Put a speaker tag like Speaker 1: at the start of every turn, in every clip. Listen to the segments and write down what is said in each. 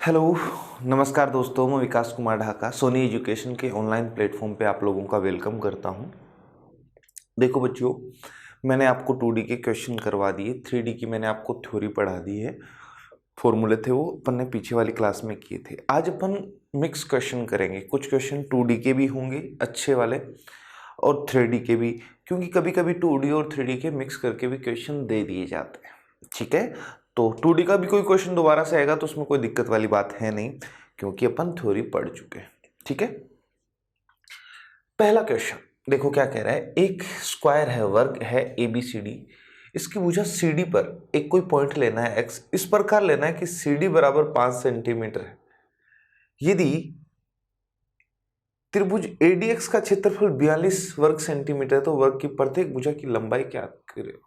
Speaker 1: Hello, नमस्कार दोस्तों। मैं विकास कुमार ढाका सोनी एजुकेशन के ऑनलाइन प्लेटफॉर्म पे आप लोगों का वेलकम करता हूं। देखो बच्चों, मैंने आपको 2D के क्वेश्चन करवा दिए, 3D की मैंने आपको थ्योरी पढ़ा दी है। फॉर्मूले थे वो अपन ने पीछे वाली क्लास में किए थे। आज अपन मिक्स क्वेश्चन करेंगे। कुछ क्वेश्चन 2D के भी होंगे अच्छे वाले और 3D के भी, क्योंकि कभी कभी 2D और 3D के मिक्स करके भी क्वेश्चन दे दिए जाते हैं। ठीक है, तो 2D का भी कोई क्वेश्चन दोबारा से आएगा तो उसमें कोई दिक्कत वाली बात है नहीं, क्योंकि अपन थ्योरी पढ़ चुके हैं। ठीक है, पहला क्वेश्चन देखो क्या कह रहा है। एक स्क्वायर है, वर्ग है ABCD। इसकी भुजा CD पर एक कोई पॉइंट लेना है x। इस प्रकार लेना है कि CD बराबर 5 सेंटीमीटर है। यदि त्रिभुज ADX का क्षेत्रफल 42 वर्ग सेंटीमीटर है तो वर्ग की प्रत्येक भुजा की लंबाई क्या करेगा।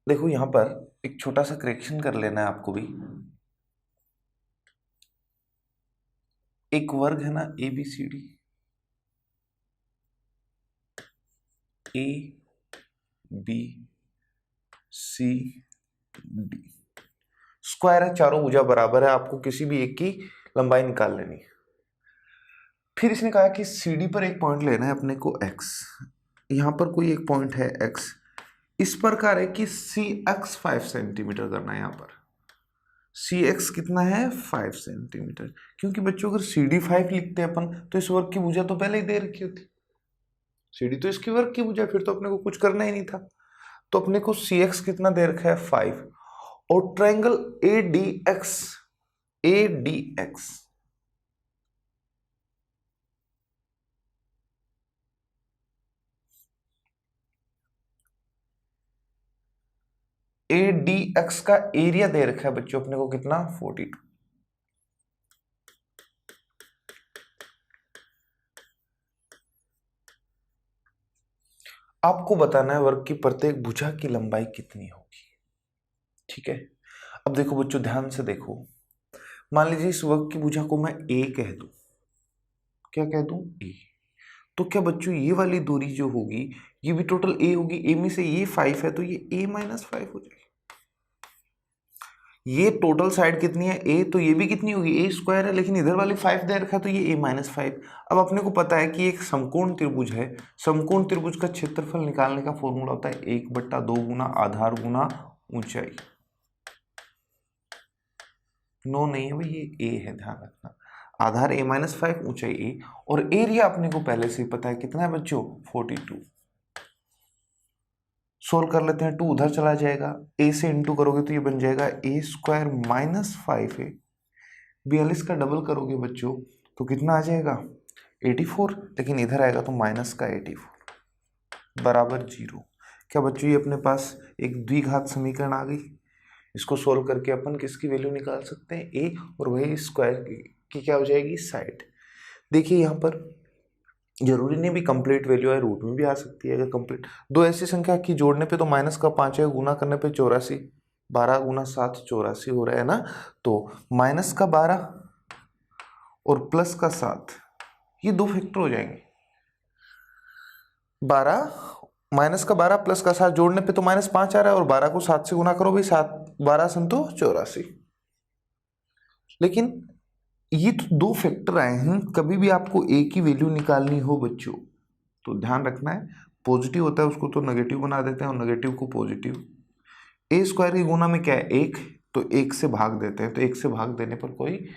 Speaker 1: देखो यहां पर एक छोटा सा करेक्शन कर लेना है आपको भी। एक वर्ग है ना ABCD, ABCD, स्क्वायर है, चारों भुजा बराबर है, आपको किसी भी एक की लंबाई निकाल लेनी है। फिर इसने कहा कि CD पर एक पॉइंट लेना है अपने को x। यहां पर कोई एक पॉइंट है x। इस प्रकार है कि CX 5 सेंटीमीटर करना है। यहां पर CX कितना है 5 सेंटीमीटर, क्योंकि बच्चों अगर CD 5 लिखते हैं अपन तो इस वर्ग की भुजा तो पहले ही दे रखी होती। CD तो इसकी वर्ग की भुजा, फिर तो अपने को कुछ करना ही नहीं था। तो अपने को CX कितना दे रखा है 5। और ट्रायंगल ADX का एरिया दे रखा है बच्चों अपने को कितना 42। आपको बताना है वर्ग की प्रत्येक भुजा की लंबाई कितनी होगी। ठीक है, अब देखो बच्चों ध्यान से देखो। मान लीजिए इस वर्ग की भुजा को मैं A कह दूं। क्या कह दूं A। तो क्या बच्चों ये वाली दूरी जो होगी ये भी टोटल A होगी। A में से ये 5 है तो ये A माइनस 5 हो जाएगी। ये टोटल साइड कितनी है A, तो ये भी कितनी होगी A स्क्वायर है, लेकिन इधर वाली 5 दे रखा है तो ये A माइनस 5। अब अपने को पता है कि एक समकोण त्रिभुज है। समकोण त्रिभुज का क्षेत्रफल निकालने का फॉर्मूला होता है 1/2 गुना आधार गुना ऊंचाई। नो नहीं है भाई, ये A है, ध्यान रखना। आधार A माइनस 5, ऊंचाई A, और एरिया अपने को पहले से ही पता है कितना है बच्चों 42। सोल्व कर लेते हैं, 2 उधर चला जाएगा, A से इंटू करोगे तो ये बन जाएगा A स्क्वायर माइनस 5A। 42 का डबल करोगे बच्चों तो कितना आ जाएगा 84, लेकिन इधर आएगा तो माइनस का 84 बराबर 0। क्या बच्चों ये अपने पास एक द्विघात समीकरण आ गई। इसको सोल्व करके अपन किसकी वैल्यू निकाल सकते हैं A, और वही स्क्वायर की क्या हो जाएगी साइड। देखिए यहाँ पर जरूरी नहीं भी कंप्लीट वैल्यू है, रूट में भी आ सकती है। अगर कंप्लीट दो ऐसी संख्या की जोड़ने पे तो माइनस का 5 है, गुना करने पे 84, 12 गुना 7 84 हो रहा है ना। तो माइनस का 12 और प्लस का 7, ये दो फैक्टर हो जाएंगे। 12 माइनस का 12 प्लस का 7 जोड़ने पे तो माइनस 5 आ रहा है, और 12 को 7 से गुना करो भाई, 7 12 संतो 84। लेकिन ये तो दो फैक्टर आए हैं। कभी भी आपको A की वैल्यू निकालनी हो बच्चों तो ध्यान रखना है, पॉजिटिव होता है उसको तो नेगेटिव बना देते हैं और नेगेटिव को पॉजिटिव। A स्क्वायर की गुना में क्या है 1, तो 1 से भाग देते हैं, तो 1 से भाग देने पर कोई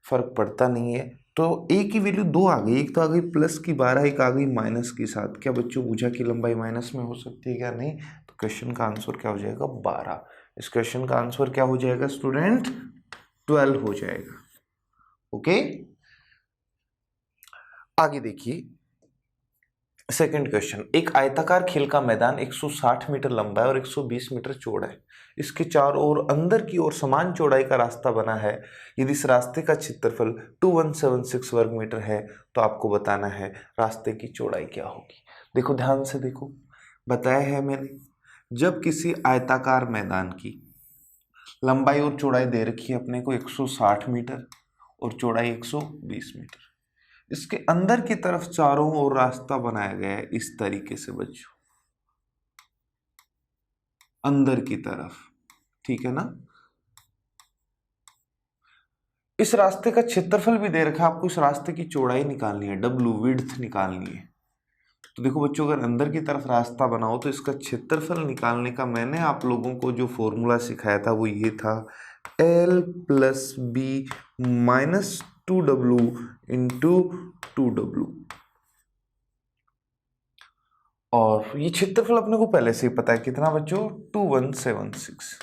Speaker 1: फर्क पड़ता नहीं है। तो A की वैल्यू 2 आ गई, एक तो आ गई प्लस की 12, एक आ गई माइनस की 7। क्या बच्चों भुजा की लंबाई माइनस में हो सकती है क्या, नहीं। तो क्वेश्चन का आंसर क्या हो जाएगा 12। इस क्वेश्चन का आंसर क्या हो जाएगा स्टूडेंट 12 हो जाएगा। ओके, आगे देखिए सेकंड क्वेश्चन। एक आयताकार खेल का मैदान 160 मीटर लंबा है और 120 मीटर चौड़ा है। इसके चारों ओर अंदर की ओर समान चौड़ाई का रास्ता बना है। यदि इस रास्ते का क्षेत्रफल 2176 वर्ग मीटर है तो आपको बताना है रास्ते की चौड़ाई क्या होगी। देखो ध्यान से देखो, बताया है मैंने, जब किसी आयताकार मैदान की लंबाई और चौड़ाई दे रखी है अपने को 160 मीटर और चौड़ाई 120 मीटर, इसके अंदर की तरफ चारों ओर रास्ता बनाया गया है इस तरीके से बच्चों, अंदर की तरफ ठीक है ना। इस रास्ते का क्षेत्रफल भी दे रखा है, आपको इस रास्ते की चौड़ाई निकालनी है, डब्ल्यू विड्थ निकालनी है। तो देखो बच्चों, अगर अंदर की तरफ रास्ता बनाओ तो इसका क्षेत्रफल निकालने का मैंने आप लोगों को जो फॉर्मूला सिखाया था वो ये था, L plus B minus 2W into 2W। और ये क्षेत्रफल अपने को पहले से ही पता है कितना बच्चों, 2176।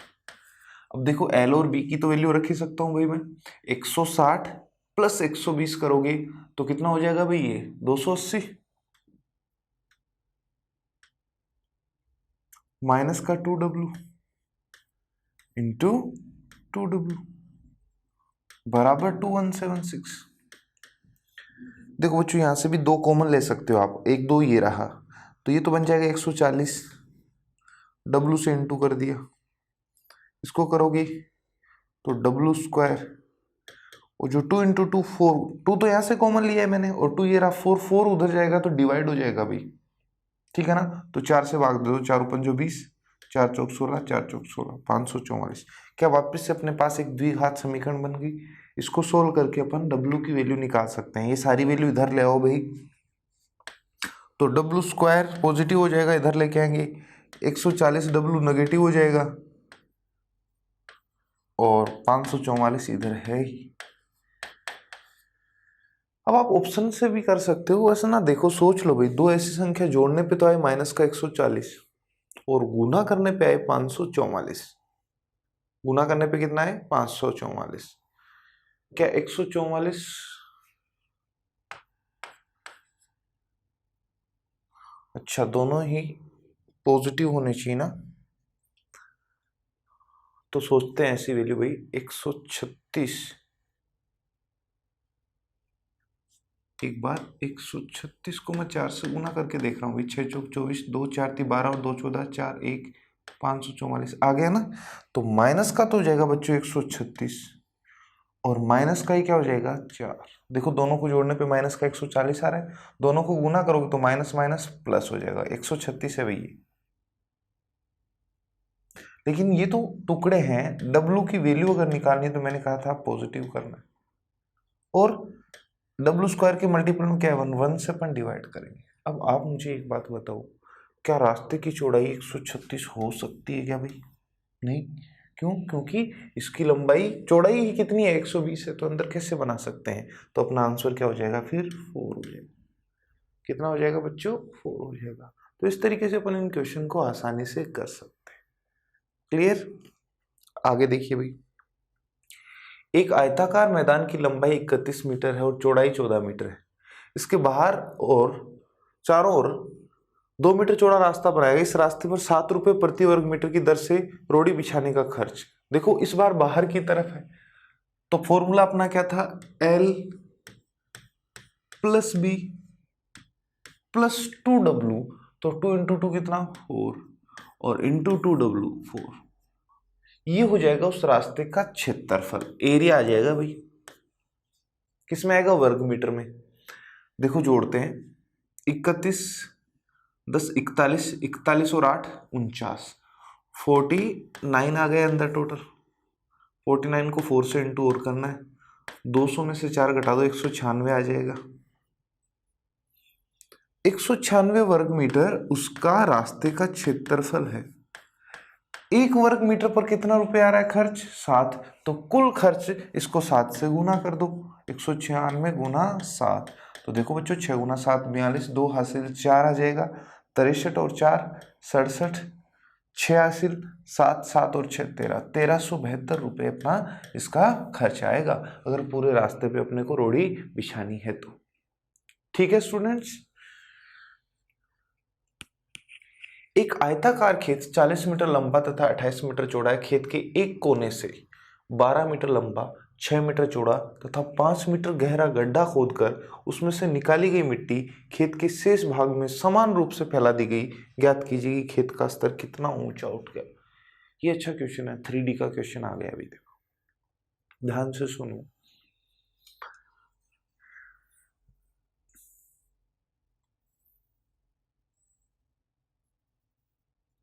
Speaker 1: अब देखो L और B की तो वैल्यू रख ही सकता हूं भाई मैं। 160 प्लस 120 करोगे तो कितना हो जाएगा भाई, ये 280 माइनस का 2W इंटू 2W बराबर 2176। देखो बच्चों, यहां से भी दो कॉमन ले सकते हो आप, एक दो ये रहा, तो ये तो बन जाएगा 140, W से इंटू कर दिया, इसको करोगे तो W स्क्वायर, और जो 2 इंटू 2 4, 2 तो यहाँ से कॉमन लिया है मैंने, और 2 ये रहा 4, 4 उधर जाएगा तो डिवाइड हो जाएगा भाई, ठीक है ना। तो 4 से भाग दो, 4 पंजो 20, 4 चौक 16, 4 चौक 16, 544। क्या वापस से अपने पास एक द्विघात समीकरण बन गई। इसको सोल्व करके अपन W की वैल्यू निकाल सकते हैं। ये सारी वैल्यू इधर ले आओ भाई, तो W स्क्वायर पॉजिटिव हो जाएगा, इधर लेके आएंगे 140, W नेगेटिव हो जाएगा, और 544 इधर है ही। अब आप ऑप्शन से भी कर सकते हो वैसे ना, देखो सोच लो भाई, दो ऐसी संख्या जोड़ने पे तो आए माइनस का 140 और गुना करने पे आए 544। गुना करने पे कितना है 544। क्या 144, अच्छा दोनों ही पॉजिटिव होने चाहिए ना, तो सोचते हैं ऐसी वैल्यू भाई 136, एक बार 136 को मैं 4 से गुना करके देख रहा हूँ भाई, 6 चौक 24, 2 4 3 12 और 2 14, 4 1 544 आ गया ना। तो माइनस का तो हो जाएगा बच्चों 136, और माइनस का ही क्या हो जाएगा 4। देखो दोनों को जोड़ने पे माइनस का 140 आ रहा है, दोनों को गुना करोगे तो माइनस माइनस प्लस हो जाएगा, 136 है भैया। लेकिन ये तो टुकड़े हैं, डब्लू की वैल्यू अगर निकालनी है तो मैंने कहा था पॉजिटिव करना है, और डब्लू स्क्वायर के मल्टीपल में क्या है 1, 1 से अपन डिवाइड करेंगे। अब आप मुझे एक बात बताओ, क्या रास्ते की चौड़ाई 136 हो सकती है क्या भाई? नहीं। क्यों? क्योंकि इसकी लंबाई, चौड़ाई ही कितनी है 120 है, तो अंदर कैसे बना सकते हैं। तो अपना आंसर क्या हो जाएगा फिर 4 हो जाएगा। कितना हो जाएगा बच्चों 4 हो जाएगा। तो इस तरीके से अपन इन क्वेश्चन को आसानी से कर सकते हैं। क्लियर? आगे देखिए भाई, एक आयताकार मैदान की लंबाई 31 मीटर है और चौड़ाई 14 मीटर है। इसके बाहर और चारों ओर 2 मीटर चौड़ा रास्ता बनाया गया। इस रास्ते पर 7 रुपये प्रति वर्ग मीटर की दर से रोड़ी बिछाने का खर्च। देखो इस बार बाहर की तरफ है, तो फॉर्मूला अपना क्या था, L plus B plus 2W, तो 2 इंटू 2 कितना 4, और इंटू 2W 4। ये हो जाएगा उस रास्ते का क्षेत्रफल, एरिया आ जाएगा भाई, किसमें आएगा वर्ग मीटर में। देखो जोड़ते हैं, 31 10 41, 41 और 8 49, 49 आ गए अंदर टोटल। 49 को 4 से इंटू और करना है, 200 में से 4 घटा दो 196 आ जाएगा। 196 वर्ग मीटर उसका रास्ते का क्षेत्रफल है। एक वर्ग मीटर पर कितना रुपए आ रहा है खर्च 7, तो कुल खर्च इसको 7 से गुना कर दो, 196 गुना 7। तो देखो बच्चों 6 गुना 7 42, 2 हासिल 4 आ जाएगा, 63 और 4 67, 6 हासिल 7, 7 और 6 13, 1372 रुपये अपना इसका खर्च आएगा, अगर पूरे रास्ते पे अपने को रोड़ी बिछानी है तो। ठीक है स्टूडेंट्स, एक आयताकार खेत 40 मीटर लंबा तथा 28 मीटर चौड़ा है। खेत के एक कोने से 12 मीटर लंबा, 6 मीटर चौड़ा तथा 5 मीटर गहरा गड्ढा खोदकर उसमें से निकाली गई मिट्टी खेत के शेष भाग में समान रूप से फैला दी गई। ज्ञात कीजिए कि खेत का स्तर कितना ऊंचा उठ गया। ये अच्छा क्वेश्चन है, 3D का क्वेश्चन आ गया। अभी देखो ध्यान से सुनो,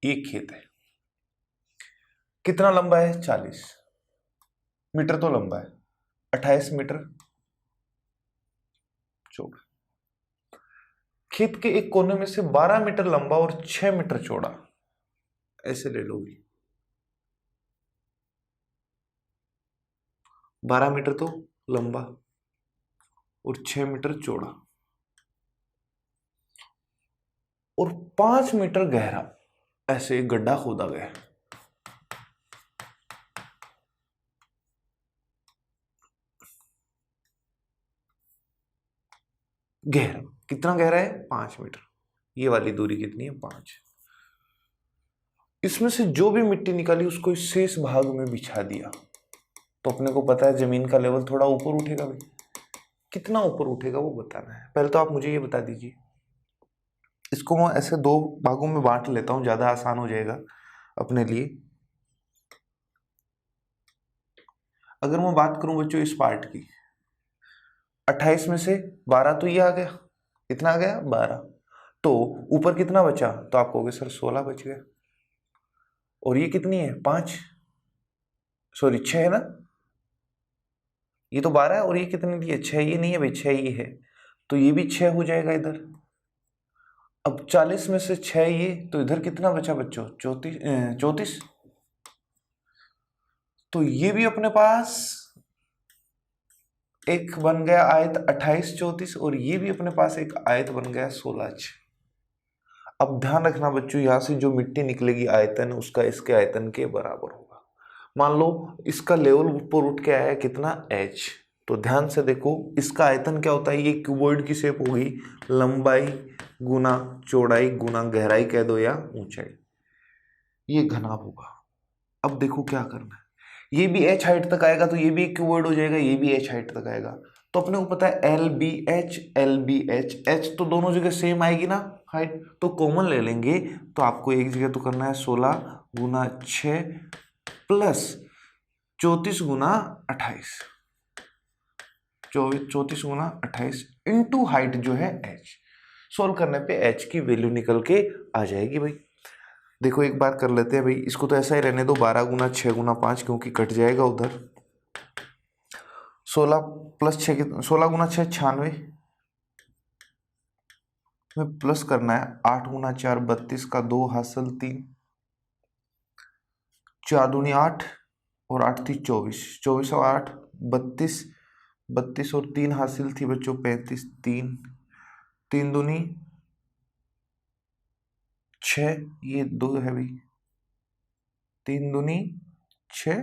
Speaker 1: ये खेत है, कितना लंबा है? 40 मीटर तो लंबा है, 28 मीटर चौड़ा। खेत के एक कोने में से 12 मीटर लंबा और 6 मीटर चौड़ा, ऐसे ले लोगी। 12 मीटर तो लंबा और 6 मीटर चौड़ा और 5 मीटर गहरा, ऐसे एक गड्ढा खोदा गया। गहरा कितना गहरा है? 5 मीटर। ये वाली दूरी कितनी है? 5। इसमें से जो भी मिट्टी निकाली उसको इस शेष भाग में बिछा दिया। तो अपने को पता है जमीन का लेवल थोड़ा ऊपर उठेगा भाई। कितना ऊपर उठेगा वो बताना है। पहले तो आप मुझे ये बता दीजिए। इसको मैं ऐसे 2 भागों में बांट लेता हूं, ज्यादा आसान हो जाएगा अपने लिए। अगर मैं बात करूं बच्चों इस पार्ट की, 28 में से 12 तो ये आ गया। कितना आ गया? 12। तो ऊपर कितना बचा? तो आप कहोगे सर 16 बच गया। और ये कितनी है? 5, सॉरी 6 है ना। ये तो 12 है और ये कितने की है? 6। ये नहीं है भाई, 6 ये है, तो ये भी 6 हो जाएगा इधर। अब 40 में से 6 ये, तो इधर कितना बचा बच्चों? 34। तो ये भी अपने पास एक बन गया आयत 28 34 और ये भी अपने पास एक आयत बन गया 16 6। अब ध्यान रखना बच्चों, यहां से जो मिट्टी निकलेगी आयतन उसका इसके आयतन के बराबर होगा। मान लो इसका लेवल ऊपर उठ के आया कितना? h। तो ध्यान से देखो इसका आयतन क्या होता है? ये क्यूबॉइड की शेप होगी, लंबाई गुना चौड़ाई गुना गहराई कह दो या ऊंचाई, ये घनाभ होगा। अब देखो क्या करना है, ये भी h हाइट तक आएगा तो ये भी एक क्यूबॉइड हो जाएगा, ये भी h हाइट तक आएगा। तो अपने को पता है LBH LBH, h तो दोनों जगह सेम आएगी ना हाइट, तो कॉमन ले लेंगे। तो आपको एक जगह तो करना है 16 गुना 6 प्लस 34 गुना 28, 34 गुना 28 इंटू हाइट जो है h। सोल्व करने पे h की वैल्यू निकल के आ जाएगी भाई। देखो एक बार कर लेते हैं भाई, इसको तो ऐसा ही रहने दो, 12 गुना 6 गुना 5 क्योंकि कट जाएगा उधर। 16 प्लस 6 कितना? 16 गुना 6 96 में प्लस करना है 8 गुना 4 32 का 2 हासिल 3, 4 दूनी 8 और 8 थी 24, 24 और 8 32, 32 और 3 हासिल थी बच्चों 35, 3 3 दूनी 6, ये 2 है भाई, 3 दूनी 6,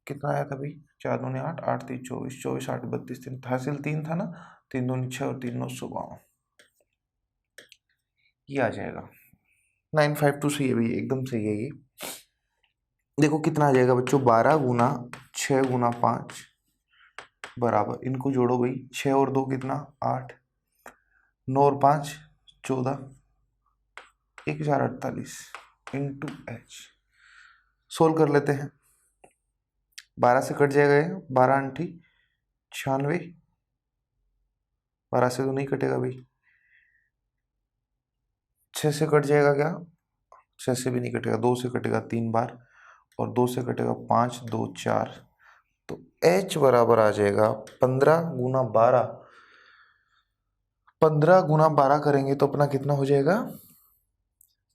Speaker 1: कितना आया था भाई? 4 दूनी 8, 8 3 24, 24 8 32, 3 हासिल 3 था ना, 3 दूनी 6 और 3 9 52, ये आ जाएगा 952। सही है भाई, एकदम सही है ये। देखो कितना आ जाएगा बच्चों? 12 गुना 6 गुना 5 बराबर, इनको जोड़ो भाई, 6 और 2 कितना? 8, 9 और 5 14, 1 4 48 इंटू h। सोल्व कर लेते हैं, 12 से कट जाएगा ये, 12 अंठी 96, 12 से तो नहीं कटेगा भाई, 6 से कट जाएगा क्या? 6 से भी नहीं कटेगा, 2 से कटेगा 3 बार और 2 से कटेगा 5 2 4, तो h बराबर आ जाएगा 15 गुना 12। 15 गुना 12 करेंगे तो अपना कितना हो जाएगा?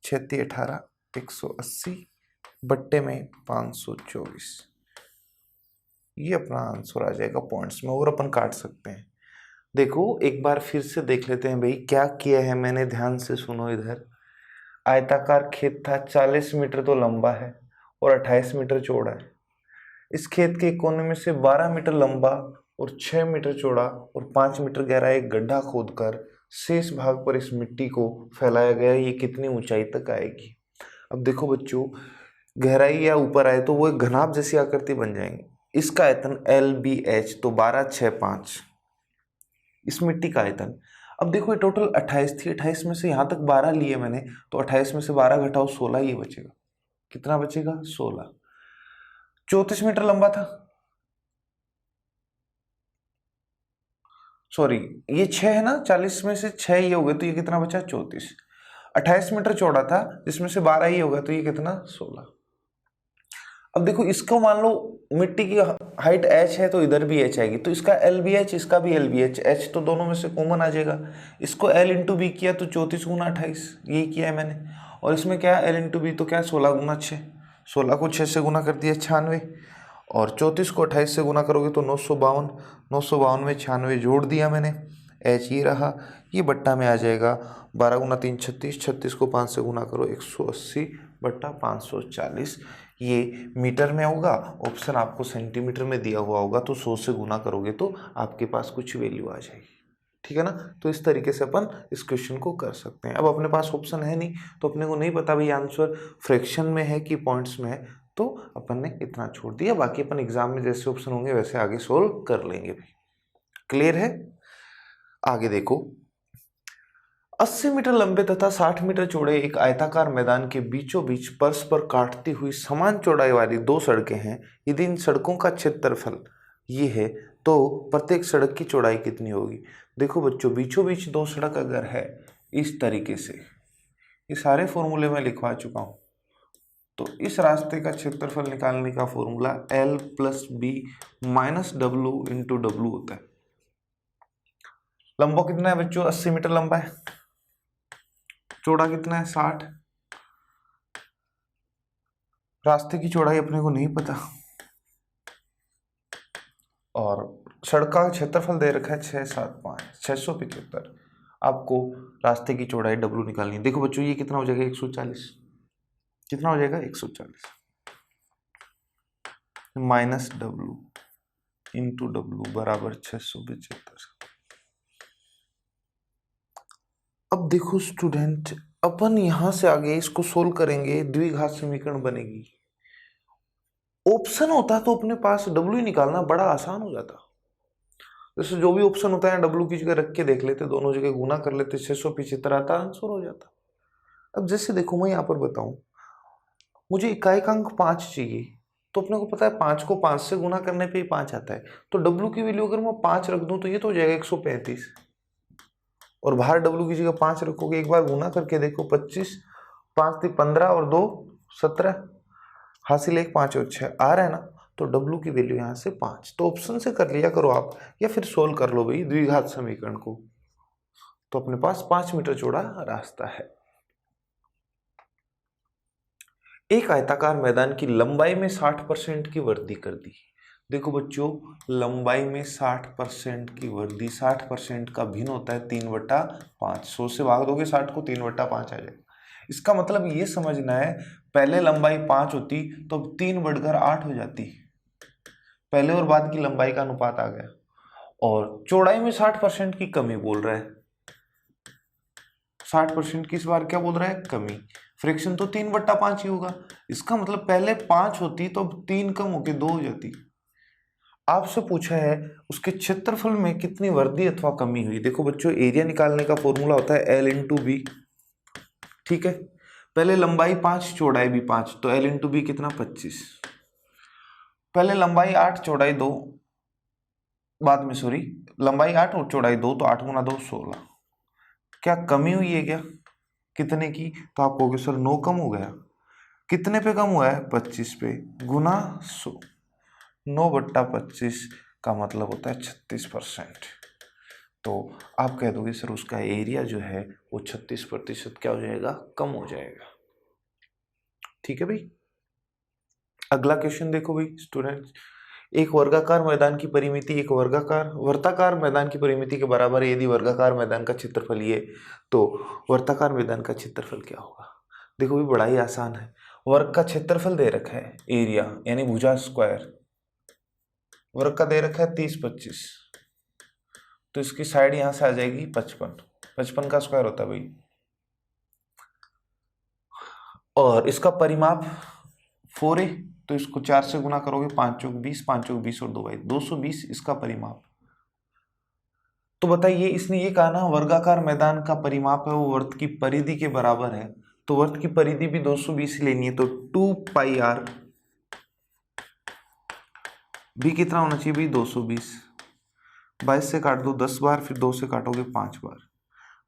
Speaker 1: 36 18 180 बट्टे में 524, ये अपना आंसर आ जाएगा पॉइंट्स में, और अपन काट सकते हैं। देखो एक बार फिर से देख लेते हैं भाई क्या किया है मैंने, ध्यान से सुनो। इधर आयताकार खेत था, 40 मीटर तो लंबा है और 28 मीटर चौड़ा है। इस खेत के कोने में से 12 मीटर लंबा और 6 मीटर चौड़ा और 5 मीटर गहरा एक गड्ढा खोदकर शेष भाग पर इस मिट्टी को फैलाया गया। ये कितनी ऊंचाई तक आएगी? अब देखो बच्चों, गहराई या ऊपर आए तो वो एक घनाभ जैसी आकृति बन जाएंगे। इसका आयतन LBH तो 12 6 5, इस मिट्टी का आयतन। अब देखो ये टोटल 28 थी, 28 में से यहां तक 12 लिए मैंने, तो 28 में से 12 घटाओ 16, ये बचेगा। कितना बचेगा? 16। 34 मीटर लंबा था, सॉरी ये 6 है ना, 40 में से 6 ये हो गए तो ये कितना बचा? 34। 28 मीटर चौड़ा था, जिसमें से 12 ही होगा, तो ये कितना 16। अब देखो इसको मान लो मिट्टी की हाइट h है तो इधर भी h आएगी, तो इसका L भी h, इसका भी L भी h, h तो दोनों में से कॉमन आ जाएगा। इसको L इंटू बी किया तो 34 गुना 28, यही किया है मैंने। और इसमें क्या है L इंटू बी, तो क्या है 16 गुना 6, 16 को 6 से गुना कर दिया 96, और 34 को 28 से गुना करोगे तो 952, 952 में 96 जोड़ दिया मैंने, h ये रहा, ये बट्टा में आ जाएगा 12 गुना 3 36, 36 को 5 से गुना करो 180 बट्टा 540, ये मीटर में होगा, ऑप्शन आपको सेंटीमीटर में दिया हुआ होगा, तो 100 से गुना करोगे तो आपके पास कुछ वैल्यू आ जाएगी। ठीक है ना, तो इस तरीके से अपन इस क्वेश्चन को कर सकते हैं। अब अपने पास ऑप्शन है नहीं, तो अपने को नहीं पता भाई आंसर फ्रैक्शन में है कि पॉइंट्स में है, तो अपन ने इतना छोड़ दिया, बाकी अपन एग्जाम में जैसे ऑप्शन होंगे वैसे आगे सोल्व कर लेंगे भाई। क्लियर है? आगे देखो, 80 मीटर लंबे तथा 60 मीटर चौड़े एक आयताकार मैदान के बीचों बीच परस्पर काटती हुई समान चौड़ाई वाली 2 सड़कें हैं। यदि इन सड़कों का क्षेत्रफल ये है तो प्रत्येक सड़क की चौड़ाई कितनी होगी? देखो बच्चों, बीचों बीच 2 सड़क अगर है इस तरीके से, ये सारे फॉर्मूले में लिखवा चुका हूं, तो इस रास्ते का क्षेत्रफल निकालने का formula L plus B minus W into W होता है। लंबा कितना है बच्चों? 80 मीटर लंबा है, चौड़ा कितना है? 60। रास्ते की चौड़ाई अपने को नहीं पता, और सड़क का क्षेत्रफल दे रखा है 675, 675। आपको रास्ते की चौड़ाई डब्ल्यू निकालनी है। देखो बच्चों, ये कितना हो जाएगा? 140। कितना हो जाएगा? 140 माइनस डब्ल्यू इंटू डब्ल्यू बराबर 675। अब देखो स्टूडेंट, अपन यहां से आगे इसको सोल्व करेंगे, द्विघात समीकरण बनेगी। ऑप्शन होता तो अपने पास डब्ल्यू ही निकालना बड़ा आसान हो जाता। जैसे जो भी ऑप्शन होता है डब्ल्यू की जगह रख के देख लेते, दोनों जगह गुना कर लेते, 675 आता, आंसर हो जाता। अब जैसे देखो मैं यहाँ पर बताऊं, मुझे इकाइकांक 5 चाहिए, तो अपने को पता है 5 को 5 से गुना करने पे ही 5 आता है, तो डब्ल्यू की वैल्यू अगर मैं 5 रख दूं तो ये तो हो जाएगा 135, और बाहर डब्ल्यू की जगह 5 रखोगे, एक बार गुना करके देखो, 25, 5 थी 15 और 2 17, हासिल 1 5 और 6 आ रहा है ना, तो डब्ल्यू की वैल्यू यहाँ से 5। तो ऑप्शन से कर लिया करो आप, या फिर सोल्व कर लो भाई द्विघात समीकरण को, तो अपने पास 5 मीटर चौड़ा रास्ता है। एक आयताकार मैदान की लंबाई में 60% की वृद्धि कर दी। देखो बच्चों, लंबाई में 60% की वृद्धि, 60% का भिन्न होता है 3/5। 100 से भाग दोगे 60 को, 3/5 आ जाएगा। इसका मतलब ये समझना है, पहले लंबाई 5 होती तो 3 बढ़कर 8 हो जाती, पहले और बाद की लंबाई का अनुपात आ गया। और चौड़ाई में 60% की कमी बोल रहा है, 60% की इस बार क्या बोल रहा है? कमी। फ्रैक्शन तो 3/5 ही होगा, इसका मतलब पहले 5 होती तो अब 3 कम होके 2 हो जाती। आपसे पूछा है उसके क्षेत्रफल में कितनी वृद्धि अथवा कमी हुई। देखो बच्चों, एरिया निकालने का फॉर्मूला होता है L इंटू बी। ठीक है, पहले लंबाई 5 चौड़ाई भी 5, तो L इंटू बी कितना? 25। पहले लंबाई 8 चौड़ाई 2, बाद में सॉरी, लंबाई 8 और चौड़ाई 2, तो 8 गुना 2 16। क्या कमी हुई है क्या? कितने की? तो आप कहोगे सर 9 कम हो गया। कितने पे कम हुआ है? 25 पे, गुना 100। 9/25 का मतलब होता है 36%। तो आप कह दोगे सर उसका एरिया जो है वो 36% क्या हो जाएगा? कम हो जाएगा। ठीक है भाई, अगला क्वेश्चन देखो भाई स्टूडेंट्स, एक वर्गाकार मैदान की परिमिति एक वर्ताकार मैदान की परिमिति के बराबर है यदि वर्गाकार मैदान का क्षेत्रफल ये, तो वर्ताकार मैदान का क्षेत्रफल क्या होगा? देखो भी बड़ा ही आसान है, वर्ग का क्षेत्रफल दे रखा है, एरिया यानी भुजा स्क्वायर, वर्ग का दे रखा है 30/25, तो इसकी साइड यहां से आ जाएगी 55, 55 का स्क्वायर होता है भाई, और इसका परिमाप 4 है, तो इसको 4 से गुना करोगे, 5 चौक 20, 5 चौक 20 और 2 बाई 220 इसका परिमाप। तो बताइए, इसने ये कहा ना वर्गाकार मैदान का परिमाप है वो वर्त की परिधि के बराबर है, तो वर्त की परिधि भी 220 लेनी है, तो 2πr भी कितना होना चाहिए भाई? 220। 22 से काट दो 10 बार, फिर 2 से काटोगे 5 बार,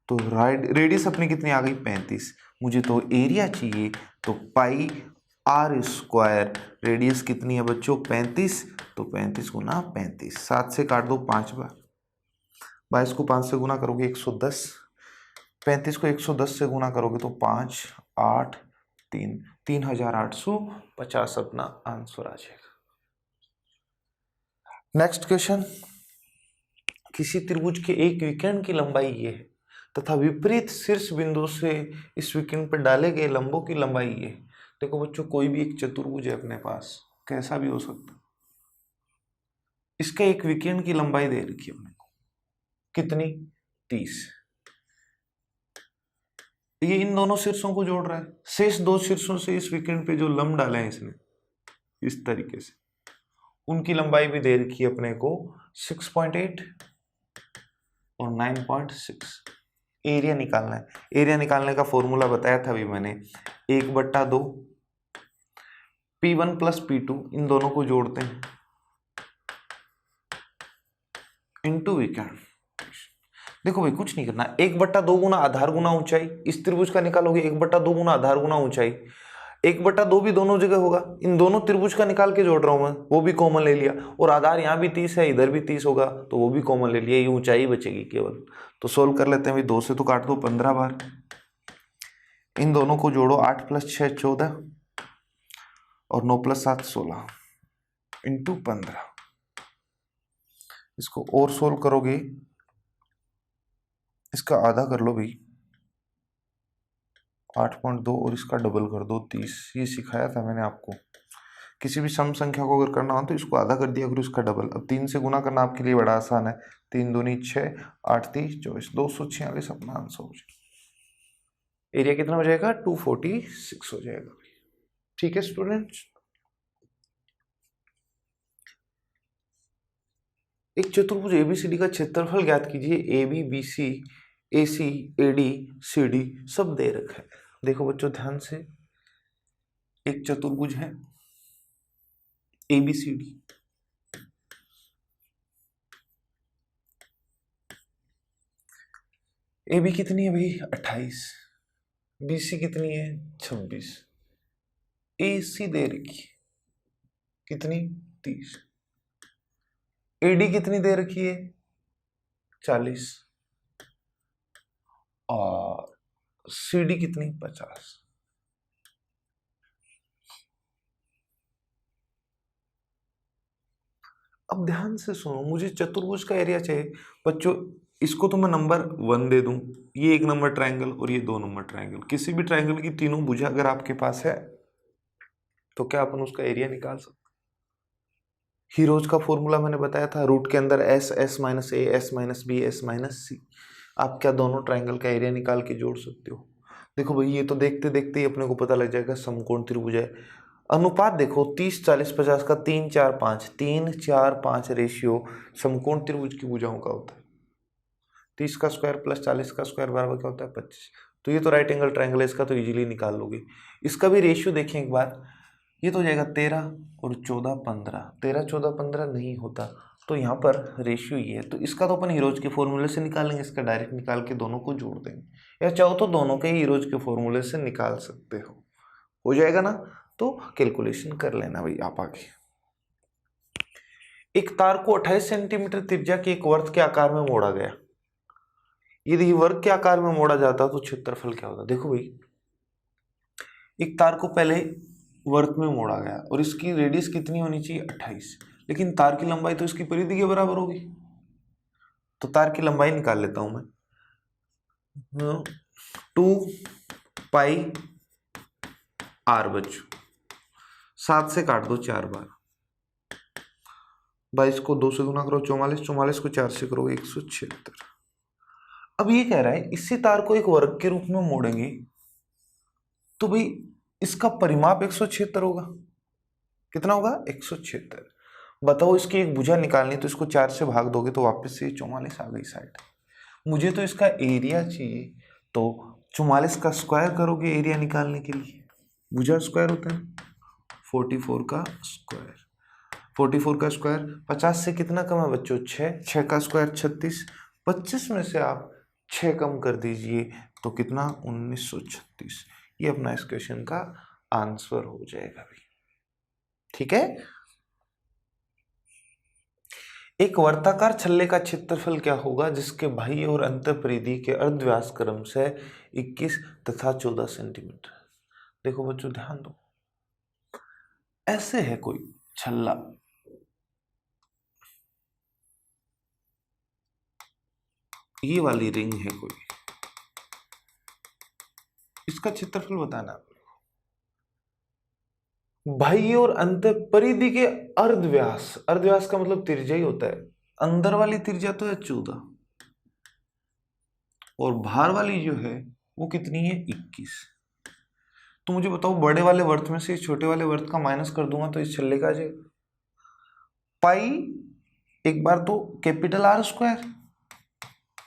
Speaker 1: तो रेडियस अपनी कितनी आ गई 35। मुझे तो एरिया चाहिए, तो पाई आर स्क्वायर, रेडियस कितनी है बच्चों 35, तो 35 गुना 35, 7 से काट दो 5 बार, 22 को 5 से गुना करोगे 110, 35 को 110 से गुना करोगे तो 5 8 3 3850 अपना आंसर आ जाएगा। नेक्स्ट क्वेश्चन, किसी त्रिभुज के एक विकर्ण की लंबाई ये है तथा विपरीत शीर्ष बिंदु से इस विकर्ण पर डाले गए लंबों की लंबाई ये। देखो बच्चों, कोई भी एक चतुर्भुज है अपने पास, कैसा भी हो सकता, इसका एक विकर्ण की लंबाई दे रखी है अपने को, कितनी 30। ये इन दोनों शीर्षों को जोड़ रहा है, शेष दो शीर्षों से इस विकर्ण पे जो लंब डाले हैं इसने इस तरीके से, उनकी लंबाई भी दे रखी है अपने को 6.8 और 9.6। एरिया निकालना है। एरिया निकालने का फॉर्मूला बताया था अभी मैंने, 1/2 P1 प्लस P2, इन दोनों को जोड़ते हैं इनटू विकर्ण। देखो भाई कुछ नहीं करना, 1/2 गुना आधार गुना ऊंचाई, इस त्रिभुज का निकालोगे 1/2 गुना आधार गुना ऊंचाई, 1/2 भी दोनों जगह होगा, इन दोनों त्रिभुज का निकाल के जोड़ रहा हूं मैं, वो भी कॉमन ले लिया, और आधार यहाँ भी 30 है, इधर भी 30 होगा तो वो भी कॉमन ले लिया, ये ऊंचाई बचेगी केवल। तो सोल्व कर लेते हैं भाई, 2 से तो काट दो 15 बार, इन दोनों को जोड़ो, 8 + 6 14 और 9 + 7 16 इंटू 15। इसको और सोल्व करोगे, इसका आधा कर लो भाई, 8.2 और इसका डबल कर दो 30। ये सिखाया था मैंने आपको, किसी भी सम संख्या को अगर करना हो तो इसको आधा कर दिया करो, इसका डबल। अब 3 से गुना करना आपके लिए बड़ा आसान है, 3 दूनी 6 8 3 24, 246 अपना आंसर हो जाएगा। एरिया कितना हो जाएगा 246 हो जाएगा। ठीक है स्टूडेंट्स, एक चतुर्भुज एबीसीडी का क्षेत्रफल ज्ञात कीजिए। AB BC AC AD CD सब दे रखा है। देखो बच्चों ध्यान से, एक चतुर्भुज है ABCD, AB कितनी है भाई 28, BC कितनी है 26, AC दे रखी है कितनी 30, AD कितनी दे रखी है 40 और CD कितनी 50। अब ध्यान से सुनो, मुझे चतुर्भुज का एरिया चाहिए बच्चों। इसको तो मैं नंबर 1 दे दूं, ये 1 नंबर ट्रायंगल और ये 2 नंबर ट्रायंगल, किसी भी ट्रायंगल की तीनों भुजा अगर आपके पास है तो क्या अपन उसका एरिया निकाल सकते। हीरोज का फॉर्मूला मैंने बताया था, रूट के अंदर S S - A S - B S - C। आप क्या दोनों ट्रायंगल का एरिया निकाल के जोड़ सकते हो। देखो भाई, ये तो देखते देखते ही अपने को पता लग जाएगा समकोण त्रिभुज है। अनुपात देखो 30 40 50 का 3 4 5, 3 4 5 रेशियो समकोण त्रिभुज की भुजाओं का होता है। 30 का स्क्वायर प्लस 40 का स्क्वायर बराबर क्या होता है 25। तो ये तो राइट एंगल ट्रायंगल है, इसका तो इजीली निकाल लोगे। इसका भी रेशियो देखें एक बार, ये तो हो जाएगा 13 और 14 15, 13 14 15 नहीं होता, तो यहाँ पर रेशियो ये है। तो इसका तो अपन हीरोज के फॉर्मूले से निकालेंगे, इसका डायरेक्ट निकाल के दोनों को जोड़ देंगे, या चाहो तो दोनों के हीरोज के फॉर्मूले से निकाल सकते हो जाएगा ना। तो कैलकुलेशन कर लेना भाई आप आगे। एक तार को 28 सेंटीमीटर त्रिज्या के एक वर्ग के आकार में मोड़ा गया, यदि वर्ग के आकार में मोड़ा जाता तो क्षेत्रफल क्या होता। देखो भाई, एक तार को पहले वर्ग में मोड़ा गया और इसकी रेडियस कितनी होनी चाहिए 28, लेकिन तार की लंबाई तो इसकी परिधि के बराबर होगी, तो तार की लंबाई निकाल लेता हूं मैं, 2 पाई r बच्चों, 7 से काट दो 4 बार, 22 को 2 से गुना करो 44, 44 को 4 से करो 176। अब ये कह रहा है इसी तार को एक वर्ग के रूप में मोड़ेंगे तो भाई इसका परिमाप 176 होगा। कितना होगा 176। बताओ इसकी एक भुजा निकालनी, तो इसको 4 से भाग दोगे तो वापस से 44 आ गई साइड। मुझे तो इसका एरिया चाहिए, तो 44 का स्क्वायर करोगे एरिया निकालने के लिए, भुजा स्क्वायर होता है 44 का स्क्वायर, 44 का स्क्वायर 50 से कितना कम है बच्चों 6, 6 का स्क्वायर 36, 25 में से आप 6 कम कर दीजिए तो कितना 1936। ये अपना इस क्वेश्चन का आंसर हो जाएगा भाई। ठीक है। एक वर्ताकार छल्ले का क्षेत्रफल क्या होगा जिसके बाह्य और अंत परिधि के अर्धव्यास क्रम से 21 तथा 14 सेंटीमीटर। देखो बच्चों ध्यान दो, ऐसे है कोई छल्ला, ये वाली रिंग है कोई, इसका क्षेत्रफल बताना। बाह्य और अंत परिधि के अर्धव्यास, अर्धव्यास का मतलब त्रिज्या ही होता है। अंदर वाली त्रिज्या तो है 14 और बाहर वाली जो है वो कितनी है 21। तो मुझे बताओ बड़े वाले वर्त में से छोटे वाले वर्त का माइनस कर दूंगा तो इस छल्ले का आ जाएगा पाई, एक बार तो कैपिटल आर स्क्वायर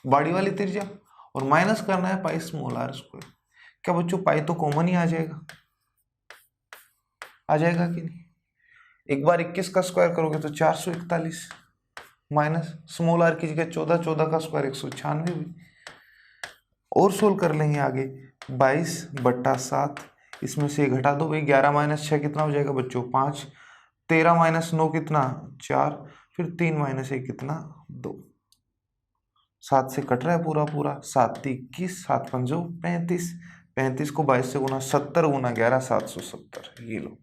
Speaker 1: बड़ी वाली त्रिज्या, और माइनस करना है पाई स्मॉल आर स्क्वायर। क्या बच्चों पाई तो कॉमन ही आ जाएगा, आ जाएगा कि नहीं। एक बार 21 का स्क्वायर करोगे तो 441 माइनस स्मॉल आर की जगह 14, 14 का स्क्वायर 196 हुई। और सोल्व कर लेंगे आगे 22/7, इसमें से घटा दो भाई, 11 - 6 कितना हो जाएगा बच्चों 5, 13 - 9 कितना 4, फिर 3 - 1 कितना 2, 7 से कट रहा है पूरा पूरा, 7 × 21, 7 × 5 = 35, 35 को 22 से गुना, 70 × 11 770। ये लो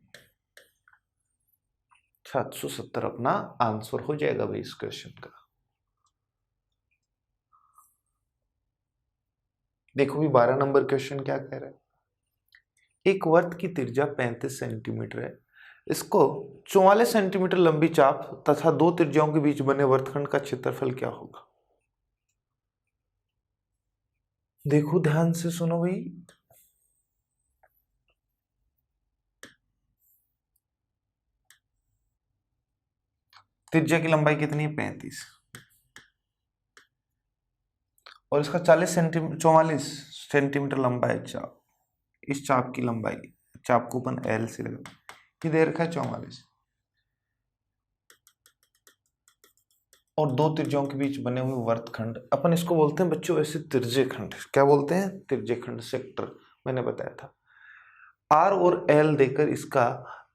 Speaker 1: 770 अपना आंसर हो जाएगा भाई इस क्वेश्चन का। देखो भी 12 नंबर क्वेश्चन क्या कह रहा है। एक वर्त की त्रिज्या 35 सेंटीमीटर है, इसको 44 सेंटीमीटर लंबी चाप तथा दो त्रिज्याओं के बीच बने वर्तखंड का क्षेत्रफल क्या होगा। देखो ध्यान से सुनो भाई, त्रिज्या की लंबाई कितनी है 35 और इसका 44 सेंटीमीटर लंबा है चाप। इस चाप की लंबाई, चाप को अपन एल से लगा, ये दे रखा है 44 और दो त्रिज्याओं के बीच बने हुए वर्तखंड, अपन इसको बोलते हैं बच्चों वैसे त्रिज्य खंड। क्या बोलते हैं, त्रिज्य खंड, सेक्टर मैंने बताया था। आर और एल देकर इसका